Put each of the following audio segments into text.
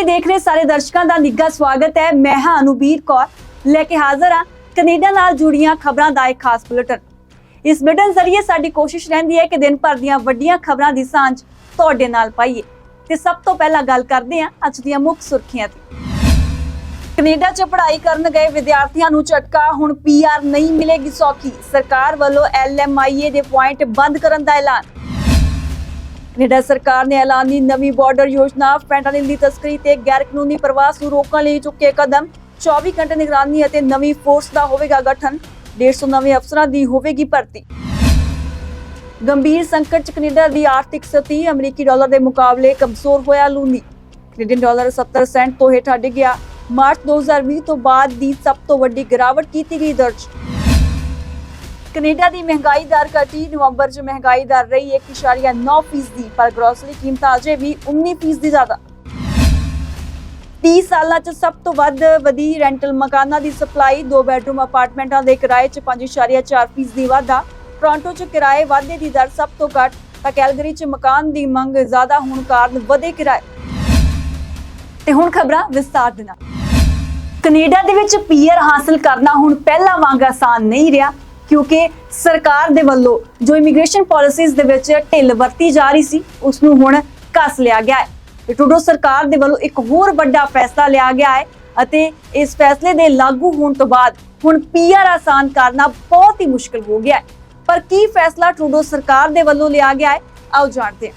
ਲਈ ਦੇਖ ਰਹੇ ਸਾਰੇ ਦਰਸ਼ਕਾਂ ਦਾ ਨਿੱਘਾ ਸਵਾਗਤ ਹੈ। ਮੈਂ ਹਾਂ ਅਨੁਬੀਰ ਕੌਰ ਲੈ ਕੇ ਹਾਜ਼ਰ ਹਾਂ ਕੈਨੇਡਾ ਨਾਲ ਜੁੜੀਆਂ ਖਬਰਾਂ ਦਾ ਇੱਕ ਖਾਸ ਬੁਲੇਟਿਨ। ਇਸ ਬੁਲੇਟਿਨ ਜ਼ਰੀਏ ਸਾਡੀ ਕੋਸ਼ਿਸ਼ ਰਹਿੰਦੀ ਹੈ ਕਿ ਦਿਨ ਭਰ ਦੀਆਂ ਵੱਡੀਆਂ ਖਬਰਾਂ ਦੀ ਸਾਂਝ ਤੁਹਾਡੇ ਨਾਲ ਪਾਈਏ। ਤੇ ਸਭ ਤੋਂ ਪਹਿਲਾਂ ਗੱਲ ਕਰਦੇ ਹਾਂ ਅੱਜ ਦੀਆਂ ਮੁੱਖ ਸੁਰਖੀਆਂ ਦੀ। ਕੈਨੇਡਾ 'ਚ ਪੜ੍ਹਾਈ ਕਰਨ ਗਏ ਵਿਦਿਆਰਥੀਆਂ ਨੂੰ ਝਟਕਾ, ਹੁਣ ਪੀਆਰ ਨਹੀਂ ਮਿਲੇਗੀ ਸੌਖੀ। ਸਰਕਾਰ ਵੱਲੋਂ LMIA ਦੇ ਪੁਆਇੰਟ ਬੰਦ ਕਰਨ ਦਾ ਐਲਾਨ। ਕੈਨੇਡਾ ਸਰਕਾਰ ਨੇ ਐਲਾਨੀ ਨਵੀਂ ਬਾਰਡਰ ਯੋਜਨਾ। ਫੈਂਟਾਨਿਲ ਦੀ ਤਸਕਰੀ ਤੇ ਗੈਰ ਕਾਨੂੰਨੀ ਪ੍ਰਵਾਸ ਨੂੰ ਰੋਕਣ ਲਈ ਚੁੱਕੇ ਕਦਮ। 24 ਘੰਟੇ ਨਿਗਰਾਨੀ ਅਤੇ ਨਵੀਂ ਫੋਰਸ ਦਾ ਹੋਵੇਗਾ ਗਠਨ। 150 ਨਵੇਂ ਅਫਸਰਾਂ ਦੀ ਹੋਵੇਗੀ ਭਰਤੀ। ਗੰਭੀਰ ਸੰਕਟ 'ਚ ਕੈਨੇਡਾ ਦੀ ਆਰਥਿਕ ਸਥਿਤੀ। ਅਮਰੀਕੀ ਡਾਲਰ ਦੇ ਮੁਕਾਬਲੇ ਕਮਜ਼ੋਰ ਹੋਇਆ ਲੂਨੀ। ਕੈਨੇਡੀਅਨ ਡਾਲਰ 70 ਸੈਂਟ ਤੋਂ ਹੇਠਾਂ ਡਿੱਗਿਆ। ਮਾਰਚ 2020 ਤੋਂ ਬਾਅਦ ਦੀ ਸਭ ਤੋਂ ਵੱਡੀ ਗਿਰਾਵਟ ਕੀਤੀ ਗਈ ਦਰਜ। ਕੈਨੇਡਾ ਦੀ ਮਹਿੰਗਾਈ ਦਰ ਘਟੀ। ਨਵੰਬਰ 'ਚ ਮਹਿੰਗਾਈ ਦਰ ਰਹੀ 1.9%, ਪਰ ਗ੍ਰੋਸਰੀ ਕੀਮਤਾਂ ਅਜੇ ਵੀ 19% ਜ਼ਿਆਦਾ। 30 ਸਾਲਾਂ 'ਚ ਸਭ ਤੋਂ ਵੱਧ ਵਧੀ ਰੈਂਟਲ ਮਕਾਨਾਂ ਦੀ ਸਪਲਾਈ। 2 ਬੈਡਰੂਮ ਅਪਾਰਟਮੈਂਟਾਂ ਦੇ ਕਿਰਾਏ 'ਚ 5.4% ਵਾਧਾ। ਟੋਰਾਂਟੋ 'ਚ ਕਿਰਾਏ ਵਾਧੇ ਦੀ ਦਰ ਸਭ ਤੋਂ ਘੱਟ, ਤਾਂ ਕੈਲਗਰੀ 'ਚ ਮਕਾਨ ਦੀ ਮੰਗ ਜ਼ਿਆਦਾ ਹੋਣ ਕਾਰਨ ਵਧੇ ਕਿਰਾਏ। ਤੇ ਹੁਣ ਖਬਰਾਂ ਵਿਸਤਾਰ ਦੇ ਨਾਲ। ਕੈਨੇਡਾ ਦੇ ਵਿੱਚ ਪੀਆਰ ਹਾਸਲ ਕਰਨਾ ਹੁਣ ਪਹਿਲਾਂ ਵਾਂਗ ਆਸਾਨ ਨਹੀਂ ਰਿਹਾ, ਕਿਉਂਕਿ ਸਰਕਾਰ ਦੇ ਵੱਲੋਂ ਜੋ ਇਮੀਗ੍ਰੇਸ਼ਨ ਪਾਲਿਸੀਜ਼ ਦੇ ਵਿੱਚ ਢਿੱਲ ਵਰਤੀ ਜਾ ਰਹੀ ਸੀ ਉਸ ਨੂੰ ਹੁਣ ਕੱਸ ਲਿਆ ਗਿਆ ਹੈ। ਤੇ ਟਰੂਡੋ ਸਰਕਾਰ ਦੇ ਵੱਲੋਂ ਇੱਕ ਹੋਰ ਵੱਡਾ ਫੈਸਲਾ ਲਿਆ ਗਿਆ ਹੈ ਅਤੇ ਇਸ ਫੈਸਲੇ ਦੇ ਲਾਗੂ ਹੋਣ ਤੋਂ ਬਾਅਦ ਹੁਣ ਪੀਆਰ ਆਸਾਨ ਕਰਨਾ ਬਹੁਤ ਹੀ ਮੁਸ਼ਕਲ ਹੋ ਗਿਆ ਹੈ। ਪਰ ਕੀ ਫੈਸਲਾ ਟਰੂਡੋ ਸਰਕਾਰ ਦੇ ਵੱਲੋਂ ਲਿਆ ਗਿਆ ਹੈ, ਆਓ ਜਾਣਦੇ ਹਾਂ।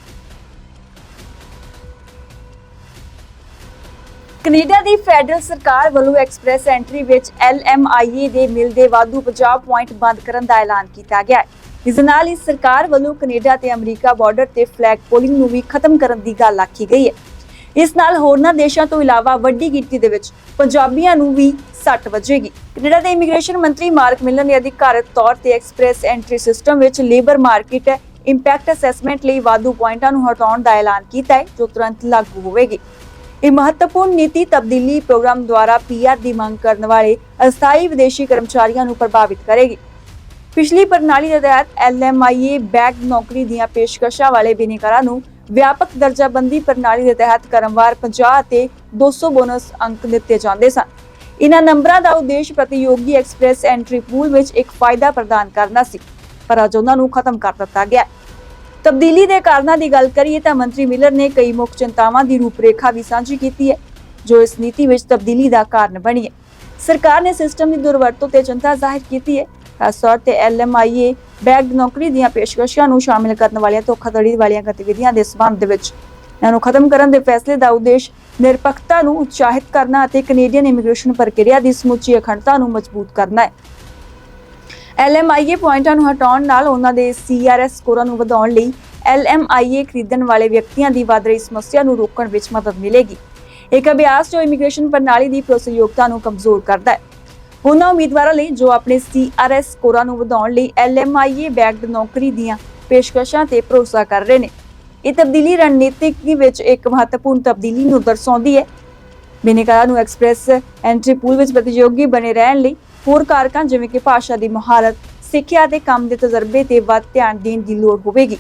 ਕੈਨੇਡਾ ਦੀ ਫੈਡਰਲ ਸਰਕਾਰ ਵੱਲੋਂ ਐਕਸਪ੍ਰੈਸ ਐਂਟਰੀ ਵਿੱਚ LMIA ਦੇ ਮਿਲਦੇ ਵਾਧੂ 50 ਪੁਆਇੰਟ ਬੰਦ ਕਰਨ ਦਾ ਐਲਾਨ ਕੀਤਾ ਗਿਆ ਹੈ। ਇਸ ਨਾਲ ਹੀ ਸਰਕਾਰ ਵੱਲੋਂ ਕੈਨੇਡਾ ਤੇ ਅਮਰੀਕਾ ਬਾਰਡਰ ਤੇ ਫਲੈਗ ਪੋਲਿੰਗ ਨੂੰ ਵੀ ਖਤਮ ਕਰਨ ਦੀ ਗੱਲ ਆਖੀ ਗਈ ਹੈ। ਇਸ ਨਾਲ ਹੋਰਨਾਂ ਦੇਸ਼ਾਂ ਤੋਂ ਇਲਾਵਾ ਵੱਡੀ ਗਿਣਤੀ ਦੇ ਵਿੱਚ ਪੰਜਾਬੀਆਂ ਨੂੰ ਵੀ ਸੱਟ ਵੱਜੇਗੀ। ਕੈਨੇਡਾ ਦੇ ਇਮੀਗ੍ਰੇਸ਼ਨ ਮੰਤਰੀ ਮਾਰਕ ਮਿਲਰ ਨੇ ਅਧਿਕਾਰਤ ਤੌਰ ਤੇ ਐਕਸਪ੍ਰੈਸ ਐਂਟਰੀ ਸਿਸਟਮ ਵਿੱਚ ਲੇਬਰ ਮਾਰਕੀਟ ਇੰਪੈਕਟ ਅਸੈਸਮੈਂਟ ਲਈ ਵਾਧੂ ਪੁਆਇੰਟਾਂ ਨੂੰ ਹਟਾਉਣ ਦਾ ਐਲਾਨ ਕੀਤਾ ਹੈ, ਜੋ ਤੁਰੰਤ ਲਾਗੂ ਹੋਵੇਗੀ। ਇਹ ਮਹੱਤਵਪੂਰਨ ਨੀਤੀ ਤਬਦੀਲੀ ਪ੍ਰੋਗਰਾਮ ਦੁਆਰਾ ਪੀਆਰ ਦੀ ਮੰਗ ਕਰਨ ਵਾਲੇ ਅਸਥਾਈ ਵਿਦੇਸ਼ੀ ਕਰਮਚਾਰੀਆਂ ਨੂੰ ਪ੍ਰਭਾਵਿਤ ਕਰੇਗੀ। ਪਿਛਲੀ ਪ੍ਰਣਾਲੀ ਦੇ ਤਹਿਤ LMIA ਬੈਗ ਨੌਕਰੀ ਦੀਆਂ ਪੇਸ਼ਕਸ਼ਾਂ ਵਾਲੇ ਬਿਨੇਕਾਰਾਂ ਨੂੰ ਵਿਆਪਕ ਦਰਜਾਬੰਦੀ ਪ੍ਰਣਾਲੀ ਦੇ ਤਹਿਤ ਕ੍ਰਮਵਾਰ 50 ਅਤੇ 200 ਬੋਨਸ ਅੰਕ ਦਿੱਤੇ ਜਾਂਦੇ ਸਨ। ਇਹਨਾਂ ਨੰਬਰਾਂ ਦਾ ਉਦੇਸ਼ ਪ੍ਰਤੀਯੋਗੀ ਐਕਸਪ੍ਰੈਸ ਐਂਟਰੀ ਪੂਲ ਵਿੱਚ ਇੱਕ ਫਾਇਦਾ ਪ੍ਰਦਾਨ ਕਰਨਾ ਸੀ, ਪਰ ਅੱਜ ਉਹਨਾਂ ਨੂੰ ਖਤਮ ਕਰ ਦਿੱਤਾ ਗਿਆ। ਤਬਦੀਲੀ ਦੇ ਕਾਰਨਾਂ ਦੀ ਗੱਲ ਕਰੀਏ ਤਾਂ ਮੰਤਰੀ ਮਿਲਰ ਨੇ ਕਈ ਮੁੱਖ ਚਿੰਤਾਵਾਂ ਦੀ ਰੂਪਰੇਖਾ ਵੀ ਸਾਂਝੀ ਕੀਤੀ ਹੈ, ਜੋ ਇਸ ਨੀਤੀ ਵਿੱਚ ਤਬਦੀਲੀ ਦਾ ਕਾਰਨ ਬਣੀ ਹੈ। ਸਰਕਾਰ ਨੇ ਸਿਸਟਮ ਦੀ ਦੁਰਵਰਤੋਂ ਤੇ ਚਿੰਤਾ ਜ਼ਾਹਿਰ ਕੀਤੀ ਹੈ, ਖਾਸ ਤੌਰ ਤੇ LMIA ਬੈਗ ਨੌਕਰੀ ਦੀਆਂ ਪੇਸ਼ਕਸ਼ਾਂ ਨੂੰ ਸ਼ਾਮਿਲ ਕਰਨ ਵਾਲੀਆਂ ਧੋਖਾਧੜੀ ਵਾਲੀਆਂ ਗਤੀਵਿਧੀਆਂ ਦੇ ਸਬੰਧ ਵਿੱਚ। ਇਹਨਾਂ ਨੂੰ ਖਤਮ ਕਰਨ ਦੇ ਫੈਸਲੇ ਦਾ ਉਦੇਸ਼ ਨਿਰਪੱਖਤਾ ਨੂੰ ਉਤਸ਼ਾਹਿਤ ਕਰਨਾ ਅਤੇ ਕੈਨੇਡੀਅਨ ਇਮੀਗ੍ਰੇਸ਼ਨ ਪ੍ਰਕਿਰਿਆ ਦੀ ਸਮੁੱਚੀ ਅਖੰਡਤਾ ਨੂੰ ਮਜ਼ਬੂਤ ਕਰਨਾ ਹੈ। LMIA ਪੁਆਇੰਟਾਂ ਨੂੰ ਹਟਾਉਣ ਨਾਲ ਉਹਨਾਂ ਦੇ CRS ਸਕੋਰਾਂ ਨੂੰ ਵਧਾਉਣ ਲਈ LMIA ਖਰੀਦਣ ਵਾਲੇ ਵਿਅਕਤੀਆਂ ਦੀ ਵੱਧ ਰਹੀ ਸਮੱਸਿਆ ਨੂੰ ਰੋਕਣ ਵਿੱਚ ਮਦਦ ਮਿਲੇਗੀ। ਇੱਕ ਅਭਿਆਸ ਜੋ ਇਮੀਗ੍ਰੇਸ਼ਨ ਪ੍ਰਣਾਲੀ ਦੀ ਭਰੋਸੇਯੋਗਤਾ ਨੂੰ ਕਮਜ਼ੋਰ ਕਰਦਾ ਹੈ। ਉਹਨਾਂ ਉਮੀਦਵਾਰਾਂ ਲਈ ਜੋ ਆਪਣੇ CRS ਸਕੋਰਾਂ ਨੂੰ ਵਧਾਉਣ ਲਈ LMIA ਬੈਗਡ ਨੌਕਰੀ ਦੀਆਂ ਪੇਸ਼ਕਸ਼ਾਂ ਤੇ ਭਰੋਸਾ ਕਰ ਰਹੇ ਨੇ। ਇਹ ਤਬਦੀਲੀ ਰਣਨੀਤੀ ਵਿੱਚ ਇੱਕ ਮਹੱਤਵਪੂਰਨ ਤਬਦੀਲੀ ਨੂੰ ਦਰਸਾਉਂਦੀ ਹੈ। ਬਿਨੇਕਾਰਾਂ ਨੂੰ ਐਕਸਪ੍ਰੈਸ ਐਂਟਰੀ ਪੂਲ ਵਿੱਚ ਪ੍ਰਤੀਯੋਗੀ ਬਣੇ ਰਹਿਣ ਲਈ ਹੋਰ ਕਾਰਕਾਂ ਜਿਵੇਂ ਕਿ ਭਾਸ਼ਾ ਦੀ ਮਹਾਰਤ, ਸਿੱਖਿਆ ਅਤੇ ਕੰਮ ਦੇ ਤਜਰਬੇ ਤੇ ਵੱਧ ਧਿਆਨ ਦੇਣ ਦੀ ਲੋੜ ਹੋਵੇਗੀ।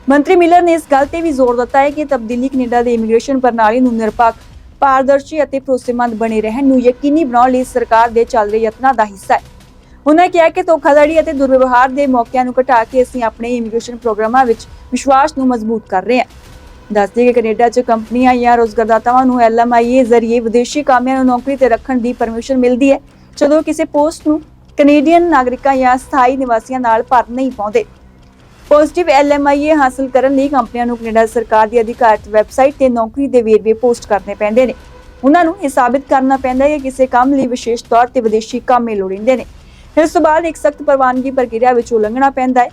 ਮੰਤਰੀ ਮਿਲਰ ਨੇ ਇਸ ਗੱਲ ਤੇ ਵੀ ਜ਼ੋਰ ਦਿੱਤਾ ਹੈ ਕਿ ਤਬਦੀਲੀ ਕੈਨੇਡਾ ਦੀ ਇਮੀਗ੍ਰੇਸ਼ਨ ਪ੍ਰਣਾਲੀ ਨੂੰ ਨਿਰਪੱਖ, ਪਾਰਦਰਸ਼ੀ ਅਤੇ ਭਰੋਸੇਮੰਦ ਬਣੇ ਰਹਿਣ ਨੂੰ ਯਕੀਨੀ ਬਣਾਉਣ ਲਈ ਸਰਕਾਰ ਦੇ ਚੱਲ ਰਹੇ ਯਤਨਾਂ ਦਾ ਹਿੱਸਾ ਹੈ। ਉਹਨਾਂ ਕਿਹਾ ਕਿ ਧੋਖਾਧੜੀ ਅਤੇ ਦੁਰਵਿਵਹਾਰ ਦੇ ਮੌਕਿਆਂ ਨੂੰ ਘਟਾ ਕੇ ਅਸੀਂ ਆਪਣੇ ਇਮੀਗ੍ਰੇਸ਼ਨ ਪ੍ਰੋਗਰਾਮਾਂ ਵਿੱਚ ਵਿਸ਼ਵਾਸ ਨੂੰ ਮਜ਼ਬੂਤ ਕਰ ਰਹੇ ਹਾਂ। ਦੱਸਦੇ ਕਿ ਕੈਨੇਡਾ 'ਚ ਕੰਪਨੀਆਂ ਜਾਂ ਰੋਜ਼ਗਾਰਦਾਤਾਵਾਂ ਨੂੰ LMIA ਜ਼ਰੀਏ ਵਿਦੇਸ਼ੀ ਕਾਮਿਆਂ ਨੂੰ ਨੌਕਰੀ ਤੇ ਰੱਖਣ ਦੀ ਪਰਮਿਸ਼ਨ ਮਿਲਦੀ ਹੈ, ਜਦੋਂ ਕਿਸੇ ਪੋਸਟ ਨੂੰ ਕੈਨੇਡੀਅਨ ਨਾਗਰਿਕਾਂ ਜਾਂ ਸਥਾਈ ਨਿਵਾਸੀਆਂ ਨਾਲ ਭਰ ਨਹੀਂ ਪਾਉਂਦੇ। ਪੋਜ਼ਿਟਿਵ LMIA ਹਾਸਲ ਕਰਨ ਲਈ ਕੰਪਨੀਆਂ ਨੂੰ ਕੈਨੇਡਾ ਸਰਕਾਰ ਦੀ ਅਧਿਕਾਰਤ ਵੈਬਸਾਈਟ ਤੇ ਨੌਕਰੀ ਦੇ ਵੇਰਵੇ ਪੋਸਟ ਕਰਨੇ ਪੈਂਦੇ ਨੇ। ਉਹਨਾਂ ਨੂੰ ਇਹ ਸਾਬਿਤ ਕਰਨਾ ਪੈਂਦਾ ਹੈ ਕਿ ਕਿਸੇ ਕੰਮ ਲਈ ਵਿਸ਼ੇਸ਼ ਤੌਰ ਤੇ ਵਿਦੇਸ਼ੀ ਕਾਮੇ ਲੋੜੀਂਦੇ ਨੇ। ਇਸ ਤੋਂ ਬਾਅਦ ਇੱਕ ਸਖਤ ਪ੍ਰਵਾਨਗੀ ਪ੍ਰਕਿਰਿਆ ਵਿੱਚ ਉਲੰਘਣਾ ਪੈਂਦਾ ਹੈ।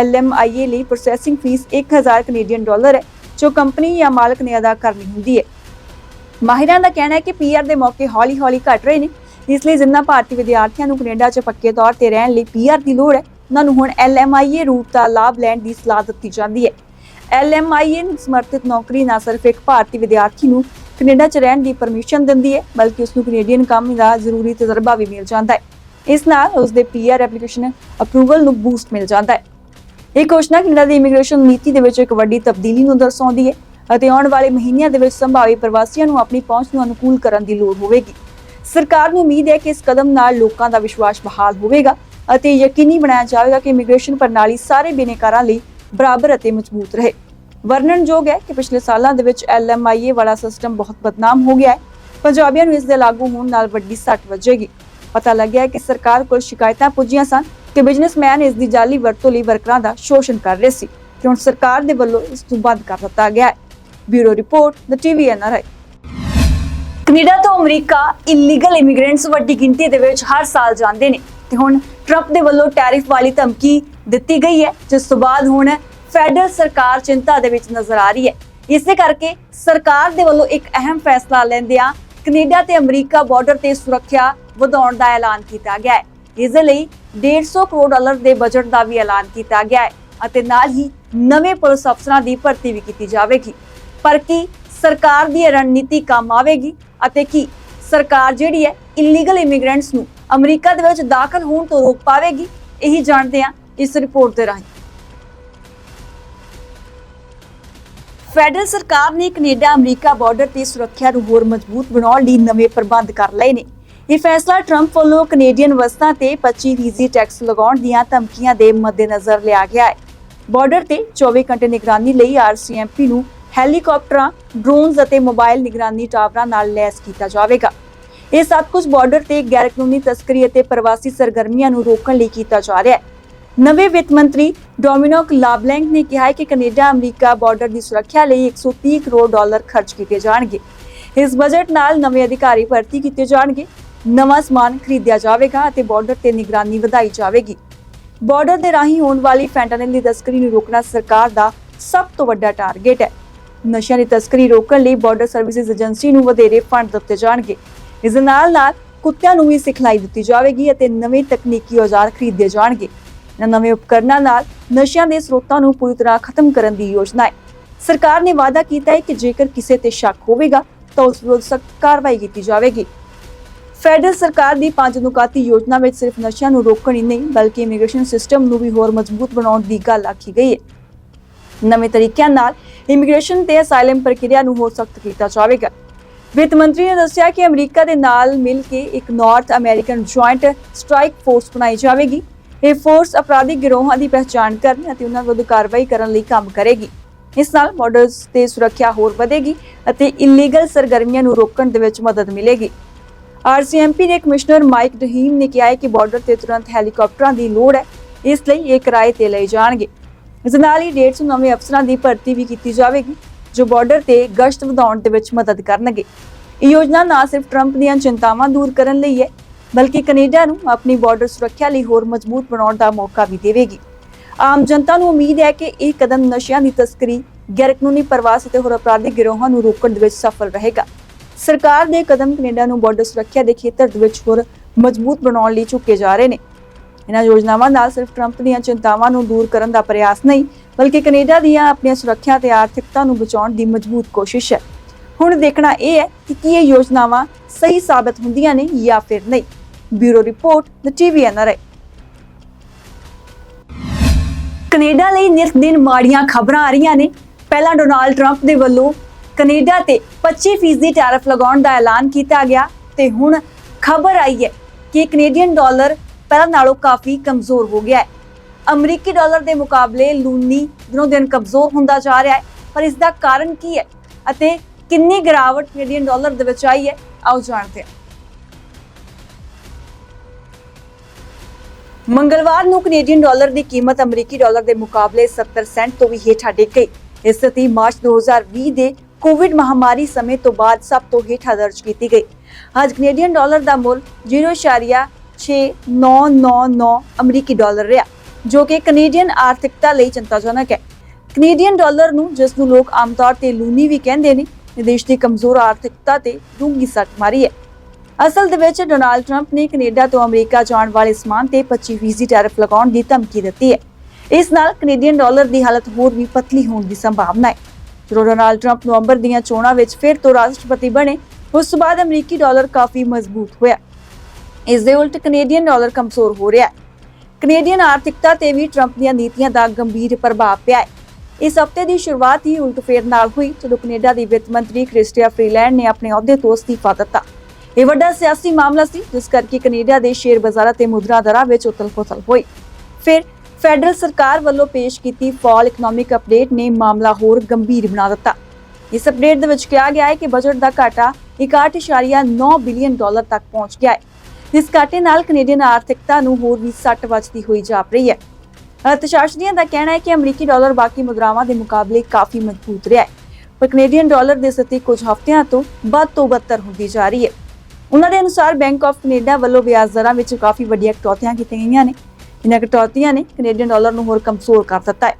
LMIA ਲਈ ਪ੍ਰੋਸੈਸਿੰਗ ਫੀਸ 1000 ਕੈਨੇਡੀਅਨ ਡਾਲਰ ਹੈ, ਜੋ ਕੰਪਨੀ ਜਾਂ ਮਾਲਕ ਨੇ ਅਦਾ ਕਰਨੀ ਹੁੰਦੀ ਹੈ। ਮਾਹਿਰਾਂ ਦਾ ਕਹਿਣਾ ਹੈ ਕਿ ਪੀਆਰ ਦੇ ਮੌਕੇ ਹੌਲੀ-ਹੌਲੀ ਘਟ ਰਹੇ ਨੇ, ਇਸ ਲਈ ਜਿਨ੍ਹਾਂ ਭਾਰਤੀ ਵਿਦਿਆਰਥੀਆਂ ਨੂੰ ਕੈਨੇਡਾ 'ਚ ਪੱਕੇ ਤੌਰ ਤੇ ਰਹਿਣ ਲਈ ਪੀਆਰ ਦੀ ਲੋੜ ਹੈ, ਉਹਨਾਂ ਨੂੰ ਹੁਣ LMIA ਰੂਟ ਦਾ ਲਾਭ ਲੈਣ ਦੀ ਸਲਾਹ ਦਿੱਤੀ ਜਾਂਦੀ ਹੈ। LMIA ਸਮਰਥਿਤ ਨੌਕਰੀ ਨਾ ਸਿਰਫ ਇੱਕ ਭਾਰਤੀ ਵਿਦਿਆਰਥੀ ਨੂੰ ਕੈਨੇਡਾ 'ਚ ਰਹਿਣ ਦੀ ਪਰਮਿਸ਼ਨ ਦਿੰਦੀ ਹੈ, ਬਲਕਿ ਉਸ ਨੂੰ ਕੈਨੇਡੀਅਨ ਕੰਮ ਦਾ ਜ਼ਰੂਰੀ ਤਜਰਬਾ ਵੀ ਮਿਲ ਜਾਂਦਾ ਹੈ। ਇਸ ਨਾਲ ਉਸ ਦੇ ਪੀਆਰ ਐਪਲੀਕੇਸ਼ਨ ਅਪਰੂਵਲ ਨੂੰ ਬੂਸਟ ਮਿਲ ਜਾਂਦਾ ਹੈ। ਇਹ ਘੋਸ਼ਣਾ ਕੈਨੇਡਾ ਦੀ ਇਮੀਗ੍ਰੇਸ਼ਨ ਨੀਤੀ ਦੇ ਵਿੱਚ ਇੱਕ ਵੱਡੀ ਤਬਦੀਲੀ ਨੂੰ ਦਰਸਾਉਂਦੀ ਹੈ। ਅਤੇ ਆਉਣ ਵਾਲੇ ਮਹੀਨਿਆਂ ਦੇ ਵਿੱਚ ਸੰਭਾਵੀ ਪ੍ਰਵਾਸੀਆਂ ਨੂੰ ਆਪਣੀ ਪਹੁੰਚ ਨੂੰ ਅਨੁਕੂਲ ਕਰਨ ਦੀ ਲੋੜ ਹੋਵੇਗੀ। ਸਰਕਾਰ ਨੂੰ ਉਮੀਦ ਹੈ ਕਿ ਇਸ ਕਦਮ ਨਾਲ ਲੋਕਾਂ ਦਾ ਵਿਸ਼ਵਾਸ ਬਹਾਲ ਹੋਵੇਗਾ ਅਤੇ ਯਕੀਨੀ ਬਣਾਇਆ ਜਾਵੇਗਾ ਕਿ ਇਮੀਗ੍ਰੇਸ਼ਨ ਪ੍ਰਣਾਲੀ ਸਾਰੇ ਬਿਨੈਕਾਰਾਂ ਲਈ ਬਰਾਬਰ ਅਤੇ ਮਜ਼ਬੂਤ ਰਹੇ। ਵਰਣਨਯੋਗ ਹੈ ਕਿ ਪਿਛਲੇ ਸਾਲਾਂ ਦੇ ਵਿੱਚ LMIA ਵਾਲਾ ਸਿਸਟਮ ਬਹੁਤ ਬਦਨਾਮ ਹੋ ਗਿਆ ਹੈ। ਪੰਜਾਬੀਆਂ ਨੂੰ ਇਸ ਦੇ ਲਾਗੂ ਹੋਣ ਨਾਲ ਵੱਡੀ ਸੱਟ ਵੱਜੇਗੀ। ਪਤਾ ਲੱਗਿਆ ਹੈ ਕਿ ਸਰਕਾਰ ਕੋਲ ਸ਼ਿਕਾਇਤਾਂ ਪੁੱਜੀਆਂ ਸਨ ਕਿ ਬਿਜ਼ਨਸਮੈਨ ਇਸ ਦੀ ਜਾਲੀ ਵਰਤੋਂ ਲਈ ਵਰਕਰਾਂ ਦਾ ਸ਼ੋਸ਼ਣ ਕਰ ਰਹੇ ਸੀ ਤੇ ਹੁਣ ਸਰਕਾਰ ਦੇ ਵੱਲੋਂ ਇਸ ਨੂੰ ਬੰਦ ਕਰ ਦਿੱਤਾ ਗਿਆ ਹੈ। ਬਿਊਰੋ ਰਿਪੋਰਟ, ਦ ਟੀਵੀ NRI। ਕੈਨੇਡਾ ਤੋਂ ਅਮਰੀਕਾ ਇਲੀਗਲ ਇਮੀਗ੍ਰੈਂਟਸ ਵੱਡੀ ਗਿਣਤੀ ਦੇ ਵਿੱਚ ਹਰ ਸਾਲ ਜਾਂਦੇ ਨੇ ਤੇ ਹੁਣ ਟਰੰਪ ਦੇ ਵੱਲੋਂ ਟੈਰਿਫ ਵਾਲੀ ਧਮਕੀ ਦਿੱਤੀ ਗਈ ਹੈ, ਜਿਸ ਤੋਂ ਬਾਅਦ ਹੁਣ ਫੈਡਰਲ ਸਰਕਾਰ ਚਿੰਤਾ ਦੇ ਵਿੱਚ ਨਜ਼ਰ ਆ ਰਹੀ ਹੈ। ਇਸੇ ਕਰਕੇ ਸਰਕਾਰ ਦੇ ਵੱਲੋਂ ਇੱਕ ਅਹਿਮ ਫੈਸਲਾ ਲੈਂਦਿਆਂ ਕੈਨੇਡਾ ਤੇ ਅਮਰੀਕਾ ਬਾਰਡਰ ਤੇ ਸੁਰੱਖਿਆ ਵਧਾਉਣ ਦਾ ਐਲਾਨ ਕੀਤਾ ਗਿਆ ਹੈ। ਇਸ ਦੇ ਲਈ $150 ਕਰੋੜ ਦੇ ਬਜਟ ਦਾ ਵੀ ਐਲਾਨ ਕੀਤਾ ਗਿਆ ਹੈ ਅਤੇ ਨਾਲ ਹੀ ਨਵੇਂ ਪੁਲਿਸ ਅਫਸਰਾਂ ਦੀ ਭਰਤੀ ਵੀ ਕੀਤੀ ਜਾਵੇਗੀ। ਪਰ ਕੀ ਸਰਕਾਰ ਦੀ ਰਣਨੀਤੀ ਕੰਮ ਆਵੇਗੀ ਅਤੇ ਕੀ ਸਰਕਾਰ ਜਿਹੜੀ ਹੈ ਇਲੀਗਲ ਇਮੀਗ੍ਰੈਂਟਸ ਨੂੰ ਅਮਰੀਕਾ ਦੇ ਵਿੱਚ ਦਾਖਲ ਹੋਣ ਤੋਂ ਰੋਕ ਪਾਵੇਗੀ? ਇਹੀ ਜਾਣਦੇ ਹਾਂ ਇਸ ਰਿਪੋਰਟ ਦੇ ਰਾਹੀਂ। ਫੈਡਰਲ ਸਰਕਾਰ ਨੇ ਕੈਨੇਡਾ ਅਮਰੀਕਾ ਬਾਰਡਰ ਤੇ ਸੁਰੱਖਿਆ ਨੂੰ ਹੋਰ ਮਜ਼ਬੂਤ ਬਣਾਉਣ ਲਈ ਨਵੇਂ ਪ੍ਰਬੰਧ ਕਰ ਲਏ ਨੇ। ਇਹ ਫੈਸਲਾ ਟਰੰਪ ਵੱਲੋਂ ਕੈਨੇਡੀਅਨ ਵਸਤਾਂ ਤੇ 25% ਟੈਕਸ ਲਗਾਉਣ ਦੀਆਂ ਧਮਕੀਆਂ ਦੇ ਮੱਦੇਨਜ਼ਰ ਲਿਆ ਗਿਆ ਹੈ। ਬਾਰਡਰ ਤੇ 24 ਘੰਟੇ ਨਿਗਰਾਨੀ ਲਈ RCMP ਨੂੰ ਹੈਲੀਕਾਪਟਰਾਂ, ਡਰੋਨਸ ਅਤੇ ਮੋਬਾਈਲ ਨਿਗਰਾਨੀ ਟਾਵਰਾਂ ਨਾਲ ਲੈਸ ਕੀਤਾ ਜਾਵੇਗਾ। ਇਹ ਸਭ ਕੁਝ ਬਾਰਡਰ ਤੇ ਗੈਰ ਕਾਨੂੰਨੀ ਤਸਕਰੀ ਅਤੇ ਪ੍ਰਵਾਸੀ ਸਰਗਰਮੀਆਂ ਨੂੰ ਰੋਕਣ ਲਈ ਕੀਤਾ ਜਾ ਰਿਹਾ ਹੈ। ਨਵੇਂ ਵਿੱਤ ਮੰਤਰੀ ਡੋਮਿਨਿਕ ਲਾਬਲੈਂਕ ਨੇ ਕਿਹਾ ਹੈ ਕਿ ਕੈਨੇਡਾ ਅਮਰੀਕਾ ਬਾਰਡਰ ਦੀ ਸੁਰੱਖਿਆ ਲਈ $130 ਕਰੋੜ ਖਰਚ ਕੀਤੇ ਜਾਣਗੇ। ਇਸ ਬਜਟ ਨਾਲ ਨਵੇਂ ਅਧਿਕਾਰੀ ਭਰਤੀ ਕੀਤੇ ਜਾਣਗੇ, ਨਵਾਂ ਸਮਾਨ ਖਰੀਦਿਆ ਜਾਵੇਗਾ ਅਤੇ ਬਾਰਡਰ ਤੇ ਨਿਗਰਾਨੀ ਵਧਾਈ ਜਾਵੇਗੀ। ਬਾਰਡਰ ਦੇ ਰਾਹੀਂ ਹੋਣ ਵਾਲੀ ਫੈਂਟਾਨਿਲ ਦੀ ਤਸਕਰੀ ਨੂੰ ਰੋਕਣਾ ਸਰਕਾਰ ਦਾ ਸਭ ਤੋਂ ਵੱਡਾ ਟਾਰਗੇਟ ਹੈ। ਨਸ਼ਿਆਂ ਦੀ ਤਸਕਰੀ ਰੋਕਣ ਲਈ ਬਾਰਡਰ ਸਰਵਿਸਿਜ਼ ਏਜੰਸੀ ਨੂੰ ਵਧੇਰੇ ਫੰਡ ਦਿੱਤੇ ਜਾਣਗੇ। ਇਸ ਦੇ ਨਾਲ ਕੁੱਤਿਆਂ ਨੂੰ ਵੀ ਸਿਖਲਾਈ ਦਿੱਤੀ ਜਾਵੇਗੀ ਅਤੇ ਨਵੇਂ ਤਕਨੀਕੀ ਔਜ਼ਾਰ ਖਰੀਦੇ ਜਾਣਗੇ। ਇਹਨਾਂ ਨਵੇਂ ਉਪਕਰਨਾਂ ਨਾਲ ਨਸ਼ਿਆਂ ਦੇ ਸਰੋਤਾਂ ਨੂੰ ਪੂਰੀ ਤਰ੍ਹਾਂ ਖਤਮ ਕਰਨ ਦੀ ਯੋਜਨਾ ਹੈ। ਸਰਕਾਰ ਨੇ ਵਾਅਦਾ ਕੀਤਾ ਹੈ ਕਿ ਜੇਕਰ ਕਿਸੇ ਤੇ ਸ਼ੱਕ ਹੋਵੇਗਾ ਤਾਂ ਉਸ ਵਿਰੁੱਧ ਸਖਤ ਕਾਰਵਾਈ ਕੀਤੀ ਜਾਵੇਗੀ। ਫੈਡਰਲ ਸਰਕਾਰ ਦੀ 5 ਨੁਕਾਤੀ ਯੋਜਨਾ ਵਿੱਚ ਸਿਰਫ ਨਸ਼ਿਆਂ ਨੂੰ ਰੋਕਣ ਹੀ ਨਹੀਂ ਬਲਕਿ ਇਮੀਗ੍ਰੇਸ਼ਨ ਸਿਸਟਮ ਨੂੰ ਵੀ ਹੋਰ ਮਜ਼ਬੂਤ ਬਣਾਉਣ ਦੀ ਗੱਲ ਆਖੀ ਗਈ ਹੈ। ਨਵੇਂ ਤਰੀਕਿਆਂ ਨਾਲ ਇਮੀਗ੍ਰੇਸ਼ਨ ਤੇ ਅਸਾਈਲਮ ਪ੍ਰਕਿਰਿਆ ਨੂੰ ਹੋਰ ਸਖਤ ਕੀਤਾ ਜਾਵੇਗਾ। ਵਿੱਤ ਮੰਤਰੀ ਨੇ ਦੱਸਿਆ ਕਿ ਅਮਰੀਕਾ ਦੇ ਨਾਲ ਮਿਲ ਕੇ ਇੱਕ north American joint strike force ਬਣਾਈ ਜਾਵੇਗੀ। ਇਹ ਫੋਰਸ ਅਪਰਾਧਿਕ ਗਿਰੋਹਾਂ ਦੀ ਪਹਿਚਾਣ ਕਰਨ ਅਤੇ ਉਹਨਾਂ ਵਿਰੁੱਧ ਕਾਰਵਾਈ ਕਰਨ ਲਈ ਕੰਮ ਕਰੇਗੀ। ਇਸ ਨਾਲ ਬਾਰਡਰਸ ਤੇ ਸੁਰੱਖਿਆ ਹੋਰ ਵਧੇਗੀ ਅਤੇ ਇਲੀਗਲ ਸਰਗਰਮੀਆਂ ਨੂੰ ਰੋਕਣ ਦੇ ਵਿੱਚ ਮਦਦ ਮਿਲੇਗੀ। RCMP ਦੇ ਕਮਿਸ਼ਨਰ ਮਾਈਕ ਡਹੀਮ ਨੇ ਕਿਹਾ ਹੈ ਕਿ ਬਾਰਡਰ ਤੇ ਤੁਰੰਤ ਹੈਲੀਕਾਪਟਰਾਂ ਦੀ ਲੋੜ ਹੈ, ਇਸ ਲਈ ਇਹ ਕਿਰਾਏ ਤੇ ਲਏ ਜਾਣਗੇ। ਇਸ ਨਾਲ ਹੀ 150 ਨਵੇਂ ਅਫਸਰਾਂ ਦੀ ਭਰਤੀ ਵੀ ਕੀਤੀ ਜਾਵੇਗੀ ਜੋ ਬਾਰਡਰ ਤੇ ਗਸ਼ਤ ਵਧਾਉਣ ਦੇ ਵਿੱਚ ਮਦਦ ਕਰਨਗੇ। ਇਹ ਯੋਜਨਾ ਨਾ ਸਿਰਫ ਟਰੰਪ ਦੀਆਂ ਚਿੰਤਾਵਾਂ ਦੂਰ ਕਰਨ ਲਈ ਹੈ ਬਲਕਿ ਕੈਨੇਡਾ ਨੂੰ ਆਪਣੀ ਬਾਰਡਰ ਸੁਰੱਖਿਆ ਲਈ ਹੋਰ ਮਜ਼ਬੂਤ ਬਣਾਉਣ ਦਾ ਮੌਕਾ ਵੀ ਦੇਵੇਗੀ। ਆਮ ਜਨਤਾ ਨੂੰ ਉਮੀਦ ਹੈ ਕਿ ਇਹ ਕਦਮ ਨਸ਼ਿਆਂ ਦੀ ਤਸਕਰੀ, ਗੈਰ ਕਾਨੂੰਨੀ ਪ੍ਰਵਾਸ ਅਤੇ ਹੋਰ ਅਪਰਾਧਿਕ ਗਿਰੋਹਾਂ ਨੂੰ ਰੋਕਣ ਦੇ ਵਿੱਚ ਸਫਲ ਰਹੇਗਾ। ਸਰਕਾਰ ਦੇ ਕਦਮ ਕੈਨੇਡਾ ਨੂੰ ਬਾਰਡਰ ਸੁਰੱਖਿਆ ਦੇ ਖੇਤਰ ਦੇ ਵਿੱਚ ਹੋਰ ਮਜ਼ਬੂਤ ਬਣਾਉਣ ਲਈ ਚੁੱਕੇ ਜਾ ਰਹੇ ਨੇ। ਇਹਨਾਂ ਯੋਜਨਾਵਾਂ ਨਾਲ ਸਿਰਫ ਟਰੰਪ ਦੀਆਂ ਚਿੰਤਾਵਾਂ ਨੂੰ ਦੂਰ ਕਰਨ ਦਾ ਪ੍ਰਯਾਸ ਨਹੀਂ ਬਲਕਿ ਕੈਨੇਡਾ ਦੀਆਂ ਆਪਣੀਆਂ ਸੁਰੱਖਿਆ ਤੇ ਆਰਥਿਕਤਾ ਨੂੰ ਬਚਾਉਣ ਦੀ ਮਜ਼ਬੂਤ ਕੋਸ਼ਿਸ਼ ਹੈ। ਹੁਣ ਦੇਖਣਾ ਇਹ ਹੈ ਕਿ ਕੀ ਇਹ ਯੋਜਨਾਵਾਂ ਸਹੀ ਸਾਬਤ ਹੁੰਦੀਆਂ ਨੇ ਜਾਂ ਫਿਰ ਨਹੀਂ। ਬਿਊਰੋ ਰਿਪੋਰਟ, ਦ ਟੀਵੀ NRI। ਕੈਨੇਡਾ ਲਈ ਨਿਤ ਦਿਨ ਮਾੜੀਆਂ ਖਬਰਾਂ ਆ ਰਹੀਆਂ ਨੇ। ਪਹਿਲਾਂ ਡੋਨਾਲਡ ਟਰੰਪ ਦੇ ਵੱਲੋਂ ਕੈਨੇਡਾ ਤੇ 25% ਟੈਰਿਫ ਲਗਾਉਣ ਦਾ ਐਲਾਨ ਕੀਤਾ ਗਿਆ ਤੇ ਹੁਣ ਖਬਰ ਆਈ ਹੈ ਕਿ ਕੈਨੇਡੀਅਨ ਡਾਲਰ ਪਹਿਲਾਂ ਨਾਲੋਂ ਕਾਫੀ ਕਮਜ਼ੋਰ ਹੋ ਗਿਆ ਹੈ। ਅਮਰੀਕੀ ਡਾਲਰ ਦੇ ਮੁਕਾਬਲੇ ਲੂਨੀ ਦਿਨੋਂ ਦਿਨ ਕਮਜ਼ੋਰ ਹੁੰਦਾ ਜਾ ਰਿਹਾ ਹੈ। ਪਰ ਇਸ ਦਾ ਕਾਰਨ ਕੀ ਹੈ ਅਤੇ ਕਿੰਨੀ ਗਿਰਾਵਟ ਕੈਨੇਡੀਅਨ ਡਾਲਰ ਦੇ ਵਿੱਚ ਆਈ ਹੈ, ਆਓ ਜਾਣਦੇ ਹਾਂ। ਮੰਗਲਵਾਰ ਨੂੰ ਕੈਨੇਡੀਅਨ ਡਾਲਰ ਦੀ ਕੀਮਤ ਅਮਰੀਕੀ ਡਾਲਰ ਦੇ ਮੁਕਾਬਲੇ 70 ਸੈਂਟ ਤੋਂ ਵੀ ਹੇਠਾਂ ਡਿੱਗ ਗਈ। ਇਸ ਸਥਿਤੀ ਮਾਰਚ 2020 ਦੇ ਕੋਵਿਡ ਮਹਾਮਾਰੀ ਸਮੇਂ ਤੋਂ ਬਾਅਦ ਸਭ ਤੋਂ ਹੇਠਾਂ ਦਰਜ ਕੀਤੀ ਗਈ। ਅੱਜ ਕੈਨੇਡੀਅਨ ਡਾਲਰ ਦਾ ਮੁੱਲ 0.6999 ਅਮਰੀਕੀ ਡਾਲਰ ਰਿਹਾ, ਜੋ ਕਿ ਕੈਨੇਡੀਅਨ ਆਰਥਿਕਤਾ ਲਈ ਚਿੰਤਾਜਨਕ ਹੈ। ਕੈਨੇਡੀਅਨ ਡਾਲਰ ਨੂੰ, ਜਿਸ ਨੂੰ ਲੋਕ ਆਮ ਤੌਰ ਤੇ ਲੂਨੀ ਵੀ ਕਹਿੰਦੇ ਨੇ, ਦੇਸ਼ ਦੀ ਕਮਜ਼ੋਰ ਆਰਥਿਕਤਾ ਤੇ ਡੂੰਘੀ ਸੱਟ ਮਾਰੀ ਹੈ। ਅਸਲ ਦੇ ਵਿੱਚ ਡੋਨਾਲਡ ਟਰੰਪ ਨੇ ਕੈਨੇਡਾ ਤੋਂ ਅਮਰੀਕਾ ਜਾਣ ਵਾਲੇ ਸਮਾਨ ਤੇ 25% ਟੈਰਿਫ ਲਗਾਉਣ ਦੀ ਧਮਕੀ ਦਿੱਤੀ ਹੈ। ਇਸ ਨਾਲ ਕੈਨੇਡੀਅਨ ਡਾਲਰ ਦੀ ਹਾਲਤ ਹੋਰ ਵੀ ਪਤਲੀ ਹੋਣ ਦੀ ਸੰਭਾਵਨਾ ਹੈ। ਜਦੋਂ ਡੋਨਾਲਡ ਟਰੰਪ ਨਵੰਬਰ ਦੀਆਂ ਚੋਣਾਂ ਵਿੱਚ ਫਿਰ ਤੋਂ ਰਾਸ਼ਟਰਪਤੀ ਬਣੇ, ਉਸ ਤੋਂ ਬਾਅਦ ਅਮਰੀਕੀ ਡਾਲਰ ਕਾਫੀ ਮਜ਼ਬੂਤ ਹੋਇਆ। ਇਸ ਦੇ ਉਲਟ ਕੈਨੇਡੀਅਨ ਡਾਲਰ ਕਮਜ਼ੋਰ ਹੋ ਰਿਹਾ ਹੈ। ਕੈਨੇਡੀਅਨ ਆਰਥਿਕਤਾ ਤੇ ਵੀ ਟਰੰਪ ਦੀਆਂ ਨੀਤੀਆਂ ਦਾ ਗੰਭੀਰ ਪ੍ਰਭਾਵ ਪਿਆ ਹੈ। इस हफ्ते की शुरुआत ही उलटफेर नाल हुई जदों कनेडा की वित्त मंत्री क्रिस्टिया फ्रीलैंड ने अपने अहुदे तो अस्तीफा दिता। यह वड्डा सियासी मामला सी जिस करके कनेडा के शेयर बाजारां ते मुद्रा दरां विच उथल-पुथल हुई। फिर फैडरल सरकार वालों पेश की फॉल इकनॉमिक अपडेट ने मामला होर गंभीर बना दिता। इस अपडेट दे विच कहा गया है कि बजट का घाटा 61.9 बिलियन डॉलर तक पहुंच गया है। इस घाटे नाल कनेडियन आर्थिकता नूं होर भी सट वजदी हुई जाप रही है। अर्थशास्त्रियों का कहना है कि अमरीकी डॉलर बाकी मुद्रावां के मुकाबले काफी मजबूत रहा है, पर कनेडियन डॉलर की स्थिति कुछ हफ्तिਆਂ ਤੋਂ बद तो बदतर होती जा रही है। उन्होंने अनुसार बैंक ऑफ कनेडा वालों ब्याज दरां विच काफी वड्डियां कटौतियां कीतीਆਂ गईਆਂ ने। इन्हां कटौतियां ने कनेडियन डॉलर नूं होर कमजोर कर दिता है।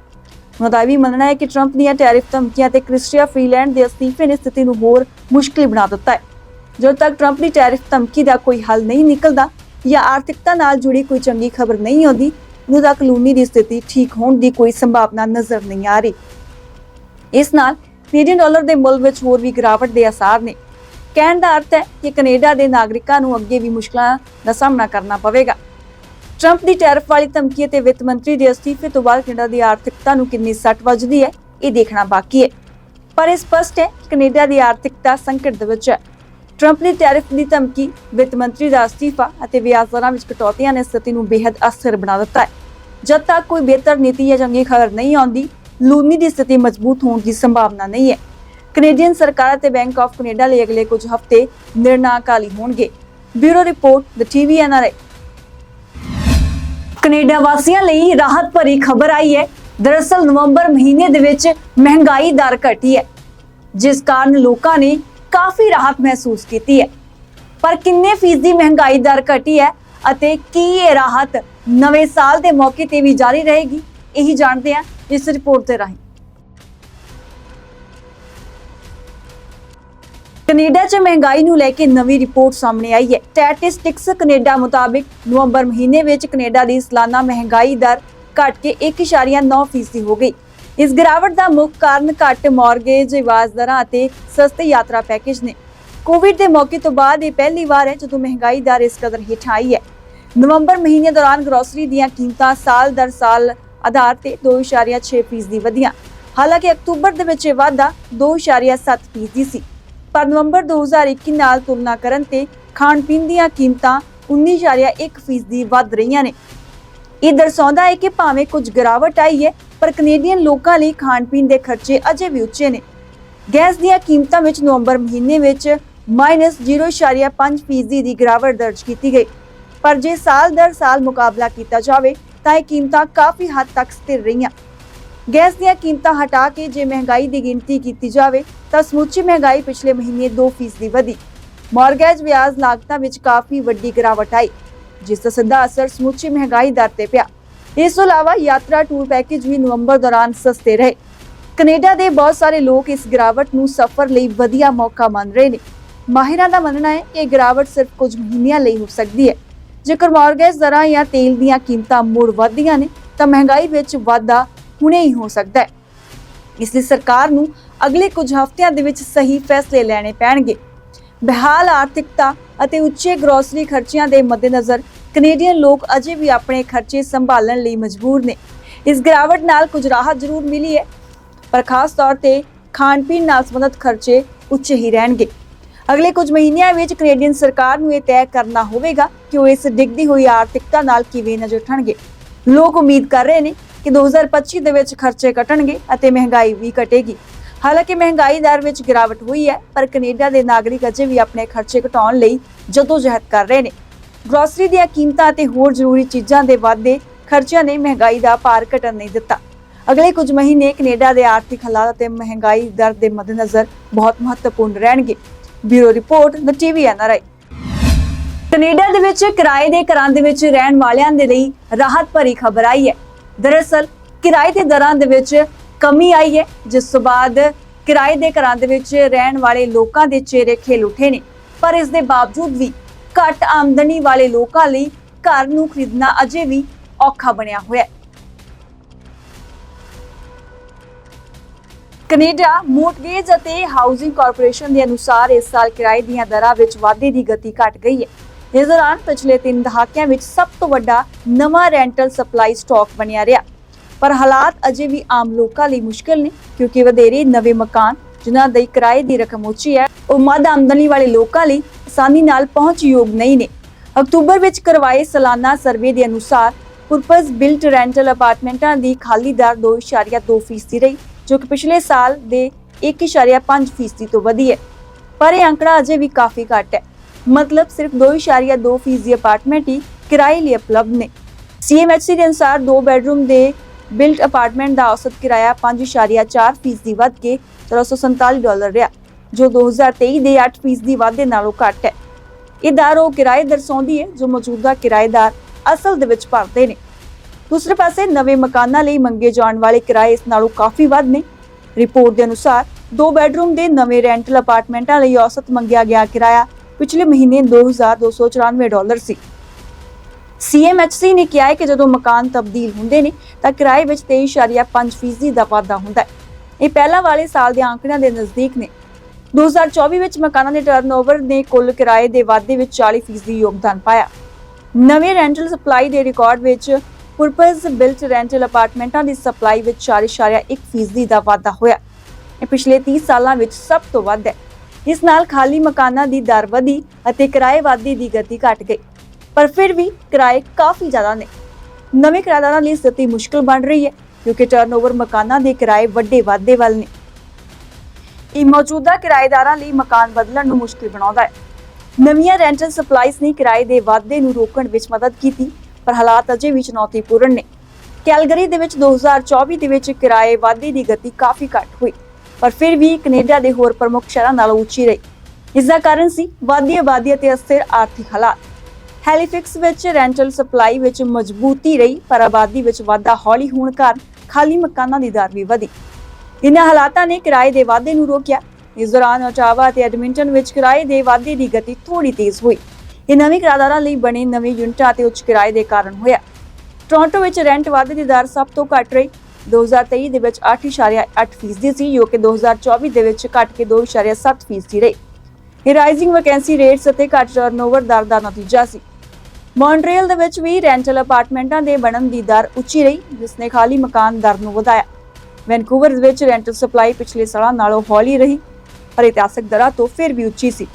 उन्होंं दा भी मनना है कि ट्रंप ਦੀਆਂ टैरिफ धमकियां ते क्रिस्टिया फ्रीलैंड के अस्तीफे ने स्थिति नूं होर मुश्किल बना दिता है। जब तक ट्रंप की टैरिफ धमकी का कोई हल नहीं निकलता या आर्थिकता नाल जुड़ी कोई चंगी खबर नहीं आती, उन्हों तक लूनी की स्थिति ठीक होने की कोई संभावना नजर नहीं आ रही। इस नाल कनेडियन डॉलर के मुल विच होर भी गिरावट के आसार ने। कहने का अर्थ है कि कनेडा के नागरिकों को अगे भी मुश्किलों का सामना करना पवेगा। ट्रंप की टैरिफ वाली धमकी ते वित्त मंत्री के अस्तीफे तो बाद कनेडा की आर्थिकता नूं कितनी सट वजदी है, ये देखना बाकी है। पर यह स्पष्ट है कि कनेडा की आर्थिकता संकट दे विच है। ट्रंप की टैरिफ की धमकी, वित्त मंत्री का अस्तीफा और ब्याज दरां विच कटौतियां ने स्थिति को बेहद अस्थिर बना दिता है। जब तक कोई बेहतर नीति या चंगी खबर नहीं आती, लूनी की स्थिति मजबूत होने की संभावना नहीं है। कनेडियन सरकार और बैंक ऑफ कनेडा लिए अगले कुछ हफ्ते निर्णायककाली होंगे। Bureau report, the TV NRI। Canada वासियों लिए राहत भरी खबर आई है। दरअसल नवंबर महीने दे विच महंगाई दर घटी है, जिस कारण लोगों ने काफी राहत महसूस की है। पर किन्ने फीसदी महंगाई दर घटी है अते की ये राहत नवे साल के मौके ते भी जारी रहेगी, यही जानते हैं इस रिपोर्ट के राही। कनेडा च महंगाई नूं लैके नवी रिपोर्ट सामने आई है। स्टैटिस्टिक्स कनेडा मुताबिक नवंबर महीने विच कनेडा की सालाना महंगाई दर घट के 1.9% हो गई। इस गिरावट का मुख्य कारण घट मॉर्गेज ब्याज दरां अते सस्ते यात्रा पैकेज ने। कोविड के मौके तो बाद ये पहली बार है जो महंगाई दर इस कदर हेठ आई है। नवंबर महीने दौरान ग्रोसरी दीयां कीमतां साल दर साल आधार ते 2.6% वधियां। हालांकि अक्तूबर दे विच वाधा 2.7% सी, पर नवंबर 2021 नाल तुलना करन ते खाण पीण दीयां कीमतां 19.1% वध रहीआं ने। यह दर्शाउंदा है कि भावें कुछ गिरावट आई है, पर कनेडियन लोकां लई खाण पीण दे खर्चे अजे भी उच्चे ने। गैस दीयां कीमतां विच नवंबर महीने विच -0.5% की गिरावट दर्ज की गई, पर जे साल दर साल मुकाबला किया जाए तो यह कीमतां काफ़ी हद तक स्थिर रहीआं। गैस दीयां कीमतां हटा के जे महंगाई की गिनती की जाए तो समुची महंगाई पिछले महीने 2% वधी। मॉर्गेज ब्याज लागतां विच काफ़ी वड्डी गिरावट आई, जिसका सीधा असर समुची महंगाई दर ते पिया। इस तो इलावा यात्रा टूर पैकेज भी नवंबर दौरान सस्ते रहे। कनेडा के बहुत सारे लोग इस गिरावट नूं सफर लई वधिया मौका मान रहे हैं। माहिरां दा मनना है कि गिरावट सिर्फ कुछ महीनों लई हो सकती है। जेकर मॉर्गेज दरां या तेल दीयां कीमतां मुड़ वधदियां ने तो महंगाई विच वाधा हुणे ही हो सकता है। इसलिए सरकार नूं अगले कुछ हफ्तिਆਂ ਦੇ ਵਿੱਚ सही फैसले ਲੈਣੇ ਪੈਣਗੇ। बहाल आर्थिकता ਅਤੇ ਉੱਚੇ ग्रोसरी खर्चिਆਂ ਦੇ मद्देनज़र कनेडियन लोग अजे भी अपने खर्चे संभालण ਲਈ मजबूर ने। इस गिरावट नाल कुछ राहत जरूर मिली है, पर खास तौर ते खाण पीण नाल संबंधित खर्चे ਉੱਚੇ ही रहणगे। अगले कुछ महीनों में कनेडियन सरकार नूं यह तय करना होगा कि वो इस डिगदी हुई आर्थिकता नाल किवें नजिठणगे। लोग उम्मीद कर रहे हैं कि 2025 दे विच खर्चे घटणगे अते महंगाई भी घटेगी। हालांकि महंगाई दर विच गिरावट हुई है, पर कनेडा के नागरिक अजे भी अपने खर्चे घटाउण लई जदोजहद कर रहे हैं। ग्रोसरी दीयां कीमतां अते होर जरूरी चीज़ां दे वाधे खर्चिਆਂ ने महंगाई का भार घटण नहीं दिता। अगले कुछ महीने कनेडा के आर्थिक हालात अते महंगाई दर के मद्देनज़र बहुत महत्वपूर्ण रहणगे। Bureau report, the TV NRI। Canada दे विच किराए के घरां दे विच रहण वालियां दे लई राहत भरी खबर आई है। दरअसल किराए के दरां दे विच कमी आई है, जिस तो बाद किराए के घरां दे विच रहण वाले लोकां दे चेहरे खिल उठे ने। पर इस दे बावजूद भी घट आमदनी वाले लोकां लई घर नूं खरीदना अजे भी औखा बनिया होया है। कनेडा मोर्टगेज अते हाउसिंग कारपोरेशन के अनुसार इस साल किराए दीयां दरां विच वाधे की गति घट गई है। इस दौरान पिछले 3 दहाकिਆਂ विच सब तो वड्डा नवां रेंटल सप्लाई स्टॉक बनिया रहा। ਪਰ ਹਾਲਾਤ ਅਜੇ ਵੀ ਆਮ ਲੋਕਾਂ ਲਈ ਮੁਸ਼ਕਲ ਨੇ, ਕਿਉਂਕਿ ਵਧੇਰੇ ਨਵੇਂ ਮਕਾਨ ਜਿਨ੍ਹਾਂ ਦੀ ਕਿਰਾਏ ਦੀ ਰਕਮ ਉੱਚੀ ਹੈ ਉਹ ਮੱਧ ਆਮਦਨੀ ਵਾਲੇ ਲੋਕਾਂ ਲਈ ਆਸਾਨੀ ਨਾਲ ਪਹੁੰਚਯੋਗ ਨਹੀਂ ਨੇ। ਅਕਤੂਬਰ ਵਿੱਚ ਕਰਵਾਏ ਸਾਲਾਨਾ ਸਰਵੇ ਦੇ ਅਨੁਸਾਰ ਪਰਪਸ ਬਿਲਟ ਰੈਂਟਲ ਅਪਾਰਟਮੈਂਟਾਂ ਦੀ ਖਾਲੀ ਦਰ 2.2% ਰਹੀ, ਜੋ ਕਿ ਪਿਛਲੇ ਸਾਲ ਦੇ 1.5% ਤੋਂ ਵਧੀ ਹੈ। ਪਰ ਇਹ ਅੰਕੜਾ ਅਜੇ ਵੀ ਕਾਫੀ ਘੱਟ ਹੈ, ਮਤਲਬ ਸਿਰਫ 2.2% ਅਪਾਰਟਮੈਂਟ ਹੀ ਕਿਰਾਏ ਲਈ ਉਪਲਬਧ ਨੇ। CMHC ਦੇ ਅਨੁਸਾਰ 2 ਬੈਡਰੂਮ ਦੇ ਬਿਲਟ ਅਪਾਰਟਮੈਂਟ ਦਾ ਔਸਤ ਕਿਰਾਇਆ 5.4% ਵੱਧ ਕੇ $447 ਰਿਹਾ, ਜੋ 2023 ਦੇ 8% ਵਾਧੇ ਨਾਲੋਂ ਘੱਟ ਹੈ। ਇਹ ਦਰ ਉਹ ਕਿਰਾਏ ਦਰਸਾਉਂਦੀ ਹੈ ਜੋ ਮੌਜੂਦਾ ਕਿਰਾਏਦਾਰ ਅਸਲ ਦੇ ਵਿੱਚ ਭਰਦੇ ਨੇ। ਦੂਸਰੇ ਪਾਸੇ ਨਵੇਂ ਮਕਾਨਾਂ ਲਈ ਮੰਗੇ ਜਾਣ ਵਾਲੇ ਕਿਰਾਏ ਇਸ ਨਾਲੋਂ ਕਾਫੀ ਵੱਧ ਨੇ। ਰਿਪੋਰਟ ਦੇ ਅਨੁਸਾਰ 2 ਬੈਡਰੂਮ ਦੇ ਨਵੇਂ ਰੈਂਟਲ ਅਪਾਰਟਮੈਂਟਾਂ ਲਈ ਔਸਤ ਮੰਗਿਆ ਗਿਆ ਕਿਰਾਇਆ ਪਿਛਲੇ ਮਹੀਨੇ $2,294 ਸੀ। CMHC ਨੇ ਕਿਹਾ ਹੈ ਕਿ ਜਦੋਂ ਮਕਾਨ ਤਬਦੀਲ ਹੁੰਦੇ ਨੇ ਤਾਂ ਕਿਰਾਏ ਵਿੱਚ 23.5% ਦਾ ਵਾਧਾ ਹੁੰਦਾ ਹੈ। ਇਹ ਪਹਿਲਾਂ ਵਾਲੇ ਸਾਲ ਦੇ ਅੰਕੜਿਆਂ ਦੇ ਨਜ਼ਦੀਕ ਨੇ। 2024 ਵਿੱਚ ਮਕਾਨਾਂ ਦੇ ਟਰਨਓਵਰ ਨੇ ਕੁੱਲ ਕਿਰਾਏ ਦੇ ਵਾਧੇ ਵਿੱਚ 40% ਯੋਗਦਾਨ ਪਾਇਆ। ਨਵੇਂ ਰੈਂਟਲ ਸਪਲਾਈ ਦੇ ਰਿਕਾਰਡ ਵਿੱਚ ਪਰਪਸ ਬਿਲਟ ਰੈਂਟਲ ਅਪਾਰਟਮੈਂਟਾਂ ਦੀ ਸਪਲਾਈ ਵਿੱਚ 4.1% ਦਾ ਵਾਧਾ ਹੋਇਆ। ਇਹ ਪਿਛਲੇ 30 ਸਾਲਾਂ ਵਿੱਚ ਸਭ ਤੋਂ ਵੱਧ ਹੈ। ਇਸ ਨਾਲ ਖਾਲੀ ਮਕਾਨਾਂ ਦੀ ਦਰ ਵਧੀ ਅਤੇ ਕਿਰਾਏ ਵਾਧੇ ਦੀ ਗਤੀ ਘਟ ਗਈ, ਪਰ ਫਿਰ ਵੀ ਕਿਰਾਏ ਕਾਫੀ ਜ਼ਿਆਦਾ ਨੇ। ਨਵੇਂ ਕਿਰਾਏਦਾਰਾਂ ਲਈ ਸਥਿਤੀ ਮੁਸ਼ਕਲ ਬਣ ਰਹੀ ਹੈ, ਕਿਉਂਕਿ ਟਰਨਓਵਰ ਮਕਾਨਾਂ ਦੇ ਕਿਰਾਏ ਵੱਡੇ ਵਾਧੇ ਵੱਲ ਨੇ। ਇਹ ਮੌਜੂਦਾ ਕਿਰਾਏਦਾਰਾਂ ਲਈ ਮਕਾਨ ਬਦਲਣ ਨੂੰ ਮੁਸ਼ਕਲ ਬਣਾਉਂਦਾ ਹੈ। ਨਵੀਆਂ ਰੈਂਟਲ ਸਪਲਾਈਜ਼ ਨੇ ਕਿਰਾਏ ਦੇ ਵਾਧੇ ਨੂੰ ਰੋਕਣ ਵਿੱਚ ਮਦਦ ਕੀਤੀ, ਪਰ ਹਾਲਾਤ ਅਜੇ ਵੀ ਚੁਣੌਤੀਪੂਰਨ ਨੇ। ਕੈਲਗਰੀ ਦੇ ਵਿੱਚ 2024 ਦੇ ਵਿੱਚ ਕਿਰਾਏ ਵਾਧੇ ਦੀ ਗਤੀ ਕਾਫੀ ਘੱਟ ਹੋਈ, ਪਰ ਫਿਰ ਵੀ ਕੈਨੇਡਾ ਦੇ ਹੋਰ ਪ੍ਰਮੁੱਖ ਸ਼ਹਿਰਾਂ ਨਾਲੋਂ ਉੱਚੀ ਰਹੀ। ਇਸ ਦਾ ਕਾਰਨ ਸੀ ਵਧਦੀ ਆਬਾਦੀ ਅਤੇ ਅਸਥਿਰ ਆਰਥਿਕ ਹਾਲਾਤ। ਹੈਲੀਫਿਕਸ ਵਿੱਚ ਰੈਂਟਲ ਸਪਲਾਈ ਵਿੱਚ ਮਜ਼ਬੂਤੀ ਰਹੀ, ਪਰ ਆਬਾਦੀ ਵਿੱਚ ਵਾਧਾ ਹੌਲੀ ਹੋਣ ਕਾਰਨ ਖਾਲੀ ਮਕਾਨਾਂ ਦੀ ਦਰ ਵੀ ਵਧੀ। ਇਹਨਾਂ ਹਾਲਾਤਾਂ ਨੇ ਕਿਰਾਏ ਦੇ ਵਾਧੇ ਨੂੰ ਰੋਕਿਆ। ਇਸ ਦੌਰਾਨ ਓਟਾਵਾ ਅਤੇ ਐਡਮਿੰਟਨ ਵਿੱਚ ਕਿਰਾਏ ਦੇ ਵਾਧੇ ਦੀ ਗਤੀ ਥੋੜੀ ਤੇਜ਼ ਹੋਈ। ਇਹ ਨਵੇਂ ਕਿਰਾਏਦਾਰਾਂ ਲਈ ਬਣੇ ਨਵੇਂ ਯੂਨਿਟਾਂ ਅਤੇ ਉੱਚ ਕਿਰਾਏ ਦੇ ਕਾਰਨ ਹੋਇਆ। ਟੋਰਾਂਟੋ ਵਿੱਚ ਰੈਂਟ ਵਾਧੇ ਦੀ ਦਰ ਸਭ ਤੋਂ ਘੱਟ ਰਹੀ। 2023 ਦੇ ਵਿੱਚ 8.8% ਸੀ, ਜੋ ਕਿ 2024 ਦੇ ਵਿੱਚ ਘਟ ਕੇ 2.7% ਰਹੀ। ਇਹ ਰਾਈਜ਼ਿੰਗ ਵੈਕੈਂਸੀ ਰੇਟਸ ਅਤੇ ਘੱਟ ਟਰਨਓਵਰ ਦਰ ਦਾ ਨਤੀਜਾ ਸੀ। ਮੌਂਟਰੀਅਲ ਦੇ ਵਿੱਚ ਵੀ ਰੈਂਟਲ ਅਪਾਰਟਮੈਂਟਾਂ ਦੇ ਬਣਨ ਦੀ ਦਰ ਉੱਚੀ ਰਹੀ, ਜਿਸ ਨੇ ਖਾਲੀ ਮਕਾਨ ਦਰ ਨੂੰ ਵਧਾਇਆ। ਵੈਨਕੂਵਰ ਵਿੱਚ ਰੈਂਟਲ ਸਪਲਾਈ ਪਿਛਲੇ ਸਾਲਾਂ ਨਾਲੋਂ ਹੌਲੀ ਰਹੀ, ਪਰ ਇਤਿਹਾਸਕ ਦਰਾਂ ਤੋਂ ਫਿਰ ਵੀ ਉੱਚੀ ਸੀ।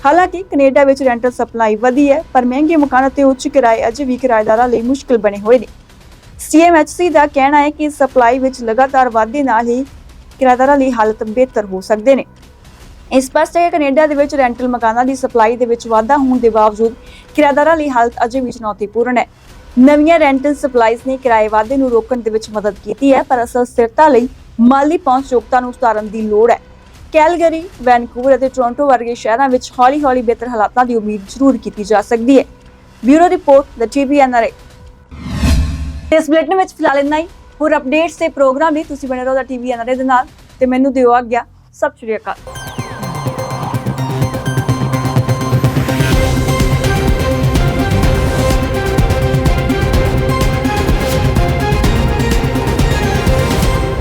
ਹਾਲਾਂਕਿ ਕੈਨੇਡਾ ਵਿੱਚ ਰੈਂਟਲ ਸਪਲਾਈ ਵਧੀ ਹੈ, ਪਰ ਮਹਿੰਗੇ ਮਕਾਨ ਅਤੇ ਉੱਚ ਕਿਰਾਏ ਅਜੇ ਵੀ ਕਿਰਾਏਦਾਰਾਂ ਲਈ ਮੁਸ਼ਕਲ ਬਣੇ ਹੋਏ ਨੇ। CMHC ਦਾ ਕਹਿਣਾ ਹੈ ਕਿ ਸਪਲਾਈ ਵਿੱਚ ਲਗਾਤਾਰ ਵਾਧੇ ਨਾਲ ਹੀ ਕਿਰਾਏਦਾਰਾਂ ਲਈ ਹਾਲਤ ਬਿਹਤਰ ਹੋ ਸਕਦੇ ਨੇ। ਇਹ ਸਪਸ਼ਟ ਹੈ ਕਿ ਕੈਨੇਡਾ ਦੇ ਵਿੱਚ ਰੈਂਟਲ ਮਕਾਨਾਂ ਦੀ ਸਪਲਾਈ ਦੇ ਵਿੱਚ ਵਾਧਾ ਹੋਣ ਦੇ ਬਾਵਜੂਦ ਕਿਰਾਏਦਾਰਾਂ ਲਈ ਹਾਲਤ ਅਜੇ ਵੀ ਚੁਣੌਤੀਪੂਰਨ ਹੈ। ਨਵੀਆਂ ਰੈਂਟਲ ਸਪਲਾਈਜ਼ ਨੇ ਕਿਰਾਏ ਵਾਧੇ ਨੂੰ ਰੋਕਣ ਦੇ ਵਿੱਚ ਮਦਦ ਕੀਤੀ ਹੈ, ਪਰ ਅਸਲ ਸਥਿਰਤਾ ਲਈ ਮਾਲੀ ਪਹੁੰਚਯੋਗਤਾ ਨੂੰ ਸੁਧਾਰਨ ਦੀ ਲੋੜ ਹੈ। ਕੈਲਗਰੀ, ਵੈਨਕੂਵਰ ਅਤੇ ਟੋਰਾਂਟੋ ਵਰਗੇ ਸ਼ਹਿਰਾਂ ਵਿੱਚ ਹੌਲੀ-ਹੌਲੀ ਬਿਹਤਰ ਹਾਲਾਤਾਂ ਦੀ ਉਮੀਦ ਜ਼ਰੂਰ ਕੀਤੀ ਜਾ ਸਕਦੀ ਹੈ। ਬਿਊਰੋ ਰਿਪੋਰਟ, ਦ TVNRA। ਇਸ ਬੁਲੇਟਿਨ ਵਿੱਚ ਫਿਲਹਾਲ ਇੰਨਾ ਹੀ। ਹੋਰ ਅਪਡੇਟਸ ਤੇ ਪ੍ਰੋਗਰਾਮ ਲਈ ਤੁਸੀਂ ਬਣੇ ਰਹੋ ਦ TVNRA ਦੇ ਨਾਲ ਤੇ ਮੈਨੂੰ ਦਿਓ ਆਗਿਆ। ਸਤਿ ਸ਼੍ਰੀ ਅਕਾਲ।